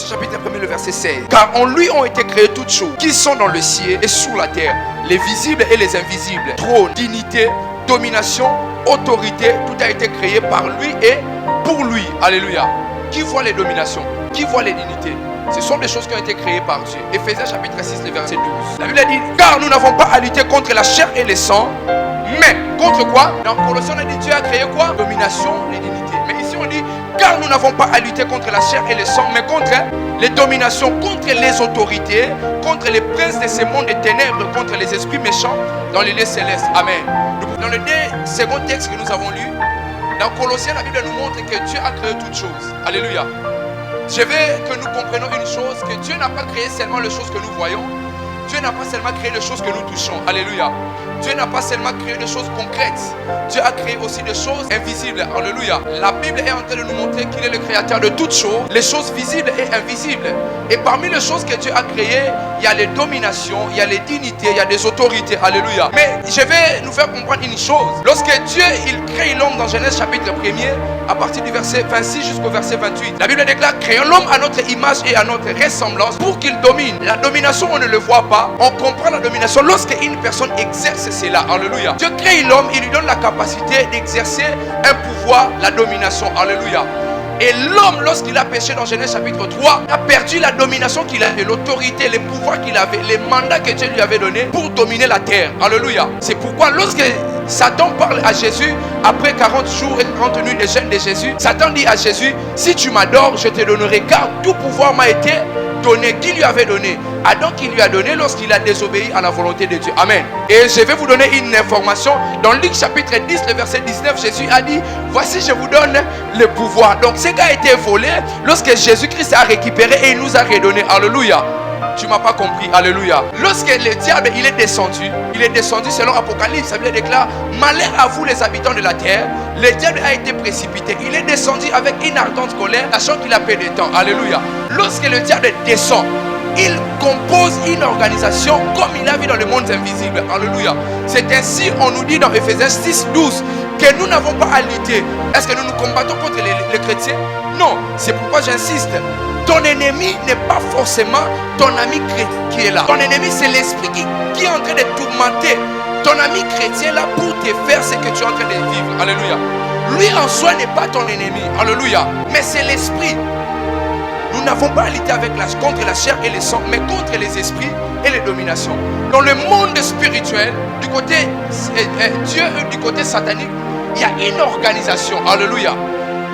Colossiens chapitre 1, le verset 16. Car en lui ont été créées toutes choses qui sont dans le ciel et sous la terre, les visibles et les invisibles, trône, dignité, domination, autorité, tout a été créé par lui et pour lui. Alléluia. Qui voit les dominations? Qui voit les dignités? Ce sont des choses qui ont été créées par Dieu. Éphésiens chapitre 6, le verset 12. La Bible dit, car nous n'avons pas à lutter contre la chair et le sang, mais contre quoi? Dans Colossiens, on a dit, Dieu a créé quoi? Domination et dignité. Mais ici, on dit, car nous n'avons pas à lutter contre la chair et le sang, mais contre les dominations, contre les autorités, contre les princes de ce monde des ténèbres, contre les esprits méchants dans les lieux célestes. Amen. Dans le second texte que nous avons lu, dans Colossiens, la Bible nous montre que Dieu a créé toutes choses. Alléluia. Je veux que nous comprenions une chose, que Dieu n'a pas créé seulement les choses que nous voyons. Dieu n'a pas seulement créé les choses que nous touchons. Alléluia. Dieu n'a pas seulement créé des choses concrètes. Dieu a créé aussi des choses invisibles. Alléluia. La Bible est en train de nous montrer qu'il est le créateur de toutes choses, les choses visibles et invisibles. Et parmi les choses que Dieu a créées, il y a les dominations, il y a les dignités, il y a des autorités. Alléluia. Mais je vais nous faire comprendre une chose. Lorsque Dieu il crée l'homme dans Genèse chapitre 1er, à partir du verset 26 jusqu'au verset 28, la Bible déclare, créons l'homme à notre image et à notre ressemblance pour qu'il domine. La domination, on ne le voit pas. On comprend la domination lorsque une personne exerce cela. Alléluia. Dieu crée l'homme, il lui donne la capacité d'exercer un pouvoir, la domination. Alléluia. Et l'homme, lorsqu'il a péché dans Genèse chapitre 3, a perdu la domination qu'il avait, l'autorité, les pouvoirs qu'il avait, les mandats que Dieu lui avait donnés pour dominer la terre. Alléluia. C'est pourquoi lorsque Satan parle à Jésus, après 40 jours et 40 nuits de jeûne de Jésus, Satan dit à Jésus, si tu m'adores, je te donnerai, car tout pouvoir m'a été donné. Qui lui avait donné? Adam qui lui a donné lorsqu'il a désobéi à la volonté de Dieu. Amen. Et je vais vous donner une information. Dans Luc chapitre 10, le verset 19, Jésus a dit, voici je vous donne le pouvoir. Donc ce qui a été volé, lorsque Jésus-Christ a récupéré et il nous a redonné. Alléluia. Tu m'as pas compris. Alléluia. Lorsque le diable il est descendu selon Apocalypse, la Bible déclare, malheur à vous les habitants de la terre. Le diable a été précipité. Il est descendu avec une ardente colère, sachant qu'il a peu de temps. Alléluia. Lorsque le diable descend, il compose une organisation comme il a vu dans le monde invisible. Alléluia. C'est ainsi, on nous dit dans Éphésiens 6, 12, que nous n'avons pas à lutter. Est-ce que nous nous combattons contre les chrétiens? Non. C'est pourquoi j'insiste. Ton ennemi n'est pas forcément ton ami qui est là. Ton ennemi, c'est l'esprit qui est en train de tourmenter. Ton ami chrétien est là pour te faire ce que tu es en train de vivre. Alléluia. Lui en soi n'est pas ton ennemi. Alléluia. Mais c'est l'esprit. Nous n'avons pas à lutter contre la chair et le sang, mais contre les esprits et les dominations. Dans le monde spirituel, du côté Dieu et du côté satanique, il y a une organisation. Alléluia.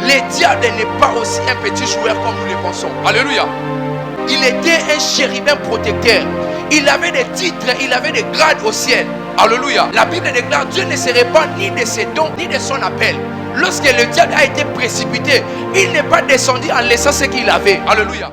Le diable n'est pas aussi un petit joueur comme nous le pensons. Alléluia. Il était un chérubin protecteur. Il avait des titres, il avait des grades au ciel. Alléluia. La Bible déclare, Dieu ne se répand ni de ses dons, ni de son appel. Lorsque le diable a été précipité, il n'est pas descendu en laissant ce qu'il avait. Alléluia.